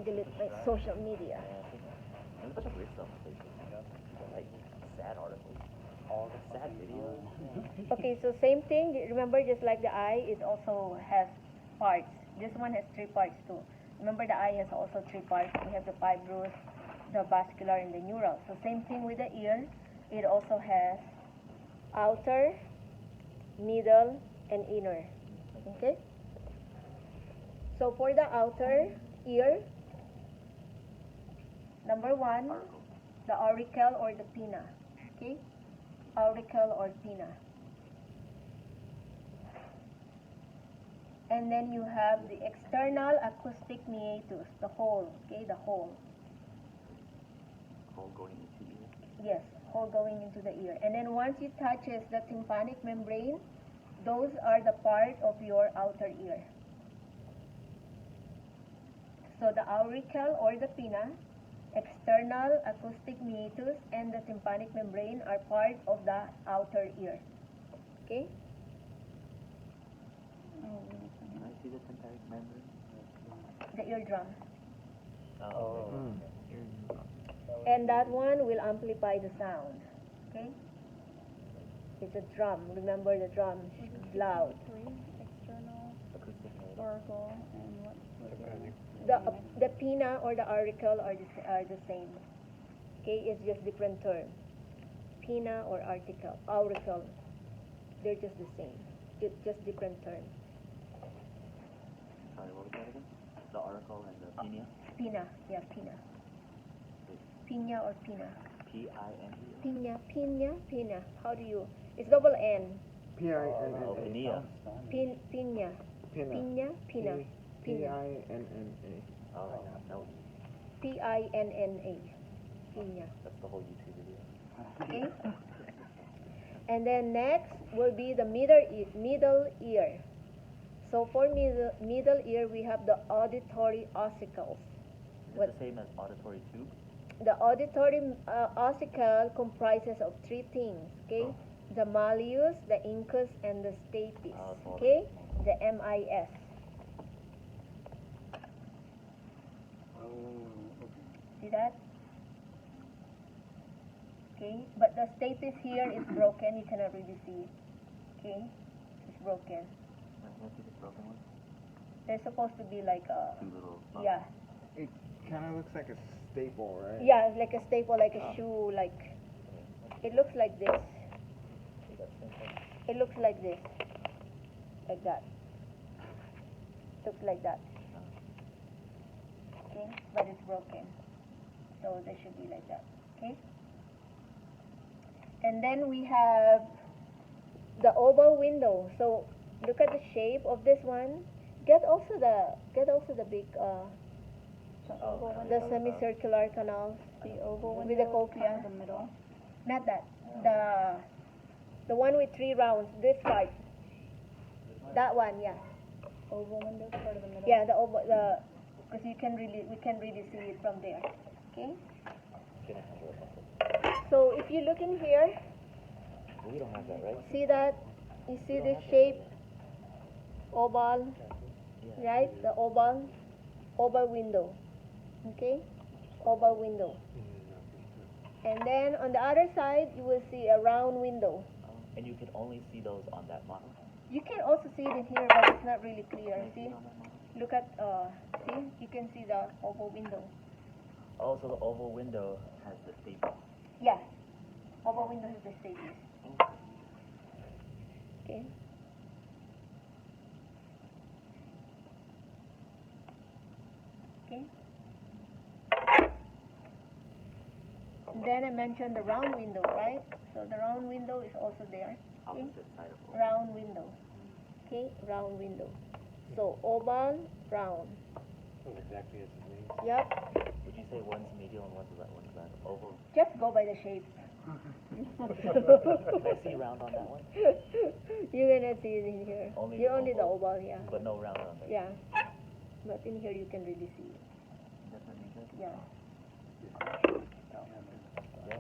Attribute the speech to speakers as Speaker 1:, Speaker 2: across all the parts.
Speaker 1: delete my social media.
Speaker 2: There's a bunch of weird stuff on Facebook. Like sad articles. All the sad videos.
Speaker 1: Okay, so same thing. Remember, just like the eye, it also has parts. This one has 3 parts too. Remember, the eye has also 3 parts. We have the fibrous, the vascular, and the neural. So same thing with the ear. It also has outer, middle, and inner. Okay? So for the outer ear, number 1, the auricle or the pinna. Okay? Auricle or pinna. And then you have the external acoustic meatus, the hole, okay, the hole.
Speaker 2: Hole going into the ear.
Speaker 1: Yes, hole going into the ear. And then once it touches the tympanic membrane, those are the part of your outer ear. So the auricle or the pinna, external acoustic meatus, and the tympanic membrane are part of the outer ear. Okay?
Speaker 2: Can I see the tympanic membrane?
Speaker 1: The eardrum.
Speaker 2: Oh.
Speaker 1: And that one will amplify the sound. Okay? It's a drum. Remember the drum, loud.
Speaker 3: External,
Speaker 2: Acoustic meatus.
Speaker 3: oracle, and what?
Speaker 1: The pinna or the auricle are the same. Okay, it's just different term. Pinna or auricle, they're just the same. It's just different term.
Speaker 2: Sorry, what was that again? The auricle and the pinna?
Speaker 1: Pinna, yeah, pinna. Pinna or pinna.
Speaker 2: P-I-N-E?
Speaker 1: Pinna. How do you? It's double N.
Speaker 4: P-I-N-N-A.
Speaker 2: Oh, pinna.
Speaker 1: Pinna.
Speaker 4: Pinna.
Speaker 1: Pinna. Pinna.
Speaker 4: P-I-N-N-A.
Speaker 2: Oh, no.
Speaker 1: Pinna. Pinna.
Speaker 2: That's the whole YouTube video.
Speaker 1: Okay. And then next will be the middle ear. So for middle ear, we have the auditory ossicles.
Speaker 2: Is it the same as auditory tube?
Speaker 1: The auditory ossicle comprises of 3 things. Okay,
Speaker 2: Oh.
Speaker 1: the malleus, the incus, and the stapes.
Speaker 2: Oh,
Speaker 1: Okay, the MIS. See that? Okay, but the stapes here is broken. You cannot really see it. Okay, it's broken.
Speaker 2: Can I see the broken one?
Speaker 1: They're supposed to be like a,
Speaker 2: 2 little.
Speaker 1: yeah,
Speaker 4: It kind of looks like a staple, right?
Speaker 1: yeah, like a staple, like a shoe, like, it looks like this. It looks like this. Like that. Looks like that. Okay, but it's broken. So they should be like that. Okay? And then we have the oval window. So look at the shape of this one. Get also the big the semicircular canals.
Speaker 3: The oval window
Speaker 1: With the cochlea.
Speaker 3: kind of the middle.
Speaker 1: Not that. The one with 3 rounds. This part. That one, yeah.
Speaker 3: Oval window, part of the middle.
Speaker 1: Yeah, the oval, because we can really see it from there. Okay.
Speaker 2: Gonna have a
Speaker 1: So if you look in here,
Speaker 2: we don't have that, right?
Speaker 1: see that? You see this shape? Oval,
Speaker 2: Yeah.
Speaker 1: right? The oval window. Okay, oval window. And then on the other side, you will see a round window.
Speaker 2: And you can only see those on that model.
Speaker 1: You can also see it in here, but it's not really clear.
Speaker 2: Can I see
Speaker 1: See?
Speaker 2: it on that model?
Speaker 1: Look at, see? You can see the oval window.
Speaker 2: Oh, so the oval window has the staple.
Speaker 1: Yeah, oval window has the staples. Okay. Okay. Then I mentioned the round window, right? So the round window is also there. Okay.
Speaker 2: Opposite side of oval.
Speaker 1: Round window. Okay, round window. So oval, round.
Speaker 4: Exactly as it means.
Speaker 1: Yep.
Speaker 2: Would you say one's medial and one's back? Oval.
Speaker 1: Just go by the shape.
Speaker 2: Can I see round on that one?
Speaker 1: You're gonna see it in here.
Speaker 2: Only
Speaker 1: You
Speaker 2: the
Speaker 1: only the
Speaker 2: oval.
Speaker 1: oval, yeah.
Speaker 2: But no round on there.
Speaker 1: Yeah. But in here you can really see it.
Speaker 2: That's what you said?
Speaker 1: Yeah.
Speaker 2: Yeah.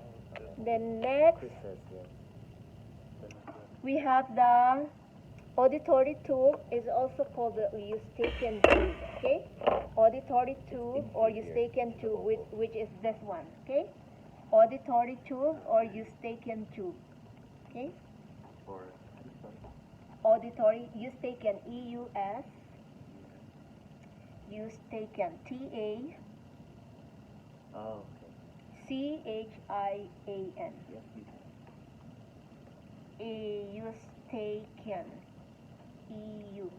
Speaker 1: Then next
Speaker 2: Chris says yes.
Speaker 1: we have the Auditory tube is also called the Eustachian tube, okay? Auditory tube or Eustachian tube, which is this one, okay? Auditory tube or Eustachian tube, okay?
Speaker 2: For
Speaker 1: Auditory, Eustachian, E-U-S, Eustachian, T-A,
Speaker 2: oh, okay.
Speaker 1: C-H-I-A-N,
Speaker 2: Yes, you can.
Speaker 1: Eustachian, E-U.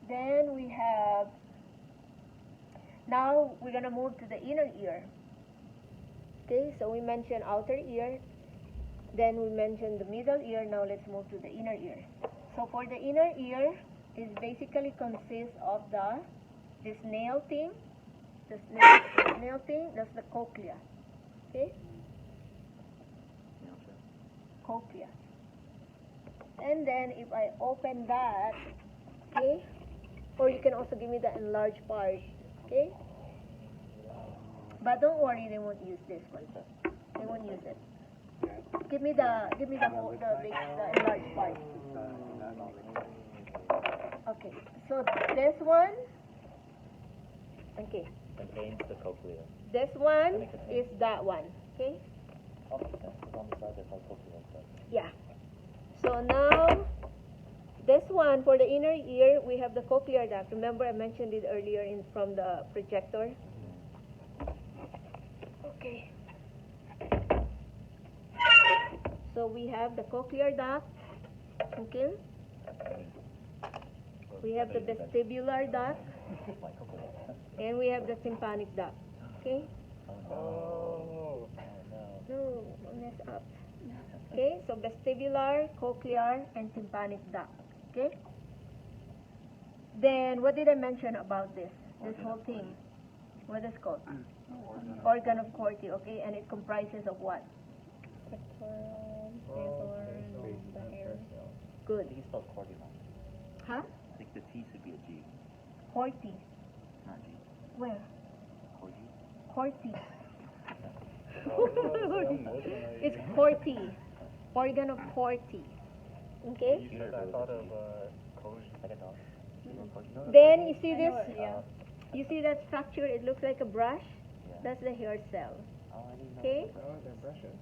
Speaker 1: Then we have, now we're going to move to the inner ear. Okay, so we mentioned outer ear, then we mentioned the middle ear, now let's move to the inner ear. So for the inner ear, it basically consists of this nail thing, this nail thing, that's the cochlea. Okay,
Speaker 2: Nail shell.
Speaker 1: cochlea. And then if I open that, okay, or you can also give me the enlarged part, okay? But don't worry, they won't use this one. They won't use it. Give me the enlarged part. Okay, so this one, okay,
Speaker 2: Contains the cochlea.
Speaker 1: this one is that one, okay?
Speaker 2: Oh, makes sense. It's on the side, they're called cochlea. So.
Speaker 1: Yeah. So now, this one for the inner ear, we have the cochlear duct. Remember I mentioned it earlier from the projector. Okay. So we have the cochlear duct. Okay. We have the vestibular duct,
Speaker 2: My cochlea.
Speaker 1: and we have the tympanic duct. Okay.
Speaker 2: Oh, no.
Speaker 1: No, don't mess up. Okay, so vestibular, cochlear, and tympanic duct. Okay. Then what did I mention about this? This whole thing. What is it called? Organ of Corti. Okay, and it comprises of what?
Speaker 3: Pectoral, basal, and the hair.
Speaker 2: I
Speaker 1: Good.
Speaker 2: think it's spelled corti wrong.
Speaker 1: Huh?
Speaker 2: I think the T should be a G,
Speaker 1: Corti.
Speaker 2: not G.
Speaker 1: Where?
Speaker 2: Corti?
Speaker 1: Corti. It's Corti. Organ of Corti. Okay.
Speaker 2: You I thought of like a dog.
Speaker 1: Then you see
Speaker 3: I
Speaker 1: this?
Speaker 3: know it, yeah.
Speaker 1: You see that structure? It looks like a brush.
Speaker 2: Yeah.
Speaker 1: That's the hair cell.
Speaker 2: Oh, I didn't know.
Speaker 1: Okay.
Speaker 4: Oh, they're brushes.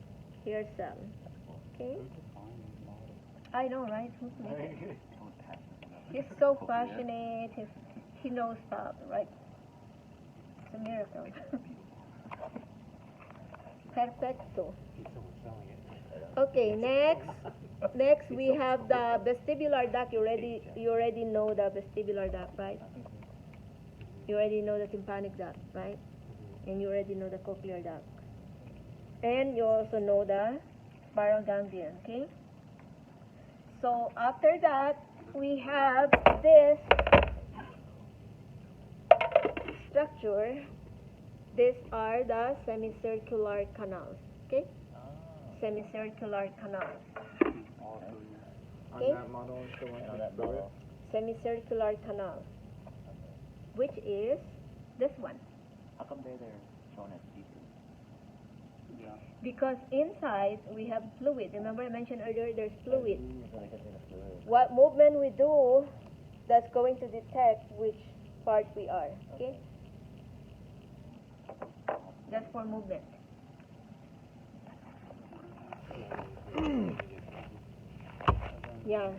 Speaker 1: Hair cell. Okay. I know, right? Who's making it? He's so passionate. He knows stuff, right? It's a miracle. Perfecto. Okay, next we have the vestibular duct. You already know the vestibular duct, right? You already know the tympanic duct, right? And you already know the cochlear duct. And you also know the spiral ganglion, okay? So after that, we have this structure. These are the semicircular canals, okay? Semicircular canals.
Speaker 4: On
Speaker 1: Okay.
Speaker 4: that model is the one
Speaker 2: I know
Speaker 4: with
Speaker 2: that
Speaker 4: fluid.
Speaker 2: model.
Speaker 1: Semicircular canal, which is this one.
Speaker 2: How come they're shown as see-through?
Speaker 1: Because inside we have fluid. Remember I mentioned earlier there's fluid.
Speaker 2: So they can see the fluid.
Speaker 1: What movement we do, that's going to detect which part we are, okay? That's for movement. Yeah.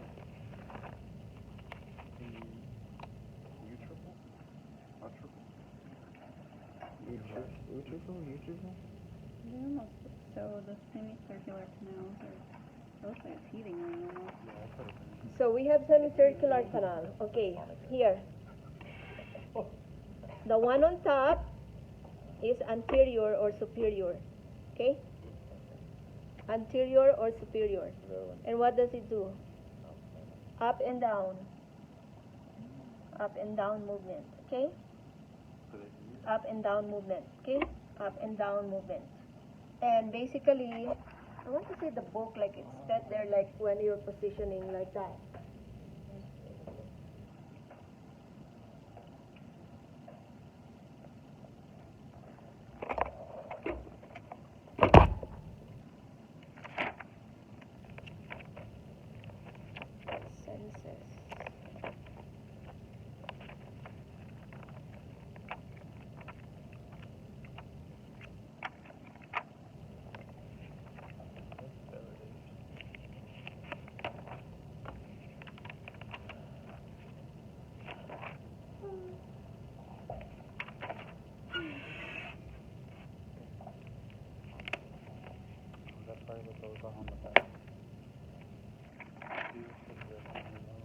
Speaker 4: Utricle?
Speaker 3: They almost, so the semicircular canals are, looks like a teething ring almost.
Speaker 1: So we have semicircular canal. Okay, here. The one on top is anterior or superior. Okay? Anterior or superior. And what does it do? Up and down. Up and down movement. Okay? Up and down movement. Okay? Up and down movement. And basically, I want to say the book like it's set there like when you're positioning like that.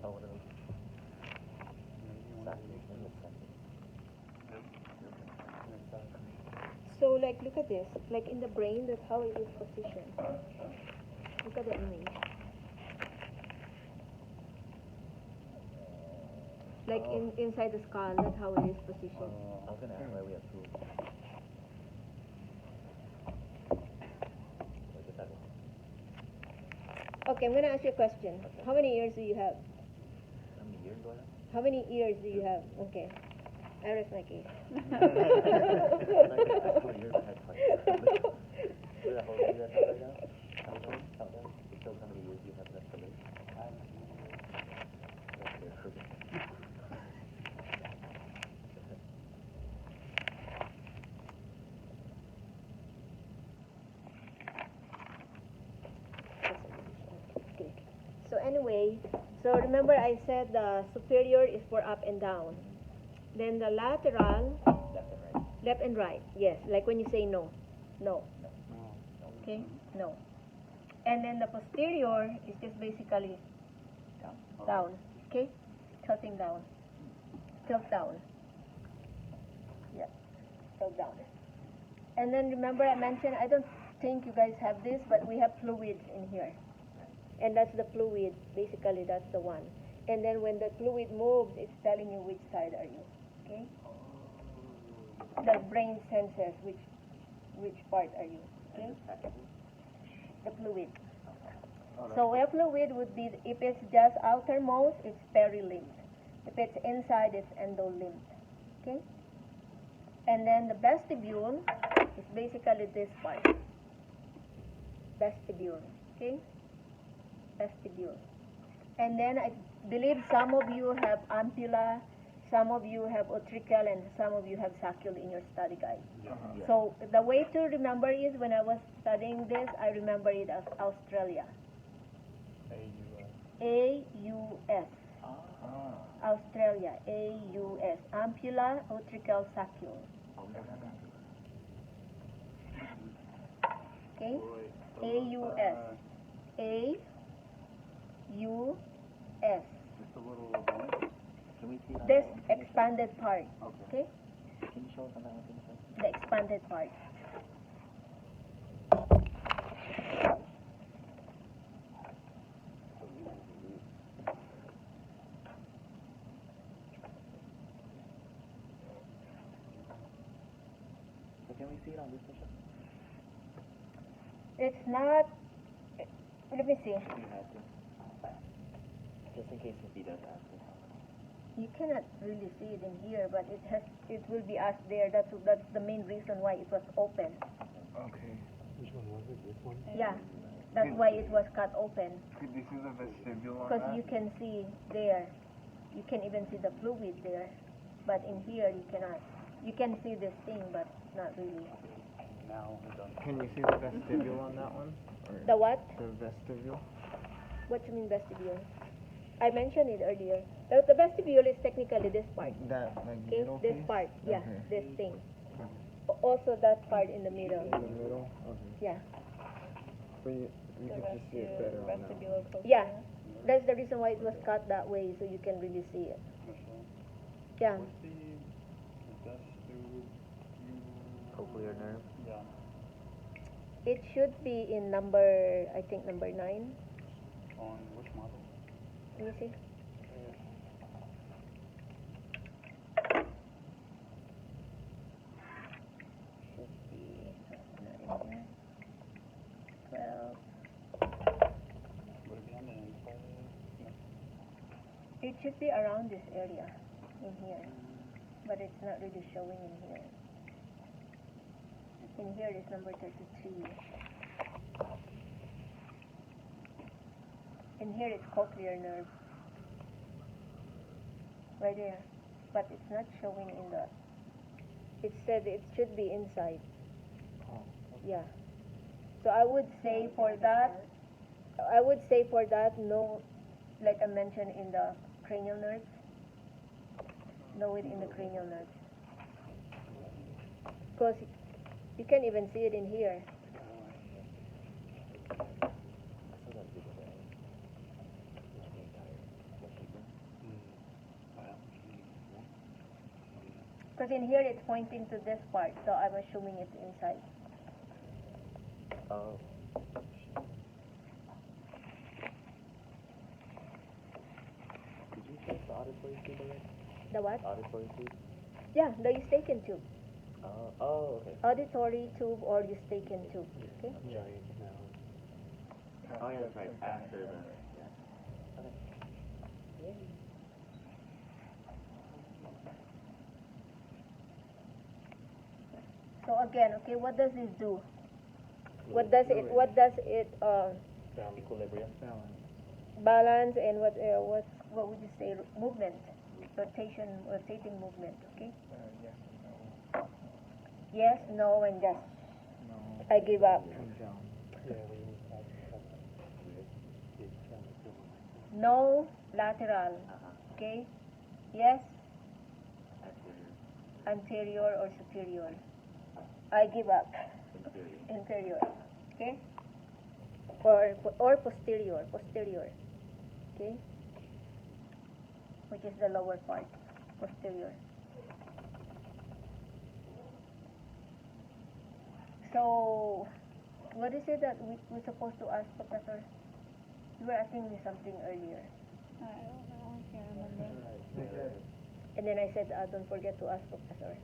Speaker 2: Oh, what are those? Saturday, in the center.
Speaker 1: So like look at this, like in the brain, that's how it is positioned. Look at the image. Like inside the skull, that's how it is positioned.
Speaker 2: I was gonna ask why we have two. Wait, just that one.
Speaker 1: Okay, I'm gonna ask you a question. How many ears do you have?
Speaker 2: How many years do I have?
Speaker 1: How many ears do you have? Okay. I rest my case.
Speaker 2: I had 20 years, I had 20. Do that whole, do that count right now? Count down, count down. It shows how many years you have left to live. That's your sugar.
Speaker 1: So anyway, so remember I said the superior is for up and down. Then the lateral,
Speaker 2: Left and right.
Speaker 1: left and right. Yes, like when you say no. No. Okay? No. And then the posterior is just basically down. Okay? Tilting down. Tilt down. Yeah. Tilt down. And then remember I mentioned, I don't think you guys have this, but we have fluids in here. And that's the fluid, basically that's the one. And then when the fluid moves, it's telling you which side are you. Okay? The brain senses which part are you. Okay? The fluid. So a fluid would be, if it's just outermost, it's perilymph. If it's inside, it's endolymph. Okay? And then the vestibule is basically this part. Vestibule. Okay? Vestibule. And then I believe some of you have ampulla, some of you have utricle, and some of you have saccule in your study guide.
Speaker 2: Yeah.
Speaker 1: So the way to remember is when I was studying this, I remember it as Australia. A-U-S. Australia. A-U-S. Ampulla, utricle, saccule. Okay? A-U-S. A-U-S.
Speaker 4: Just a little bone.
Speaker 2: Can we see it on
Speaker 1: This
Speaker 2: that one? Can you show-
Speaker 1: expanded part. Okay?
Speaker 2: Can you show us on that one? Can you show us?
Speaker 1: The expanded part.
Speaker 2: So can we see it on this picture?
Speaker 1: It's not. Let me see.
Speaker 2: We have to. Just in case if he does ask us.
Speaker 1: You cannot really see it in here, but it will be asked there. That's the main reason why it was open.
Speaker 4: Okay. Which one was it? This one?
Speaker 1: Yeah, that's why it was cut open.
Speaker 4: This is a vestibule on
Speaker 1: Because
Speaker 4: that?
Speaker 1: you can see there. You can even see the fluid there. But in here you cannot. You can see this thing, but not really.
Speaker 4: Now we're done. Can you see the vestibule on that one? Or
Speaker 1: The what?
Speaker 4: the vestibule?
Speaker 1: What you mean vestibule? I mentioned it earlier. The vestibule is technically this part.
Speaker 4: That, like,
Speaker 1: Okay,
Speaker 4: middle
Speaker 1: this
Speaker 4: piece?
Speaker 1: part. Yeah,
Speaker 4: Okay.
Speaker 1: this thing. Also that part in the middle.
Speaker 4: In the middle? Okay.
Speaker 1: Yeah.
Speaker 4: So you can just see it better on that one.
Speaker 1: Yeah. That's the reason why it was cut that way, so you can really see it. Yeah.
Speaker 2: Cochlear nerve.
Speaker 1: It should be in number, I think number 9.
Speaker 4: On which model?
Speaker 1: Let me see. Should be 9, 12. It should be around this area, in here. But it's not really showing in here. In here is number 33. In here it's cochlear nerve. Right there. But it's not showing in the... It said it should be inside. Yeah. So I would say for that, no, like I mentioned in the cranial nerves. Know it in the cranial nerves. Because you can't even see it in here. Because in here it's pointing to this part, so I'm assuming it's inside.
Speaker 2: Oh. Did you check the auditory tube already?
Speaker 1: The what?
Speaker 2: Auditory tube?
Speaker 1: Yeah, the Eustachian tube.
Speaker 2: Oh, okay.
Speaker 1: Auditory tube or Eustachian tube. Okay?
Speaker 2: Giant canal. Oh, yeah, that's right. After the. Yeah. Okay.
Speaker 1: So again, okay, what does this do? What does it
Speaker 2: Equilibrium.
Speaker 1: balance and what would you say, movement, rotating movement, okay? Yes, no, and just I give up. No, lateral, okay? Yes, anterior or superior. I give up. Inferior, okay? Or posterior, okay? Which is the lower part, posterior. So, what is it that we're supposed to ask, Professor? You were asking me something earlier.
Speaker 3: I don't know, I can't remember.
Speaker 1: And then I said, don't forget to ask Professor.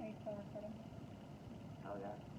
Speaker 3: Are you still recording?
Speaker 2: Oh, yeah.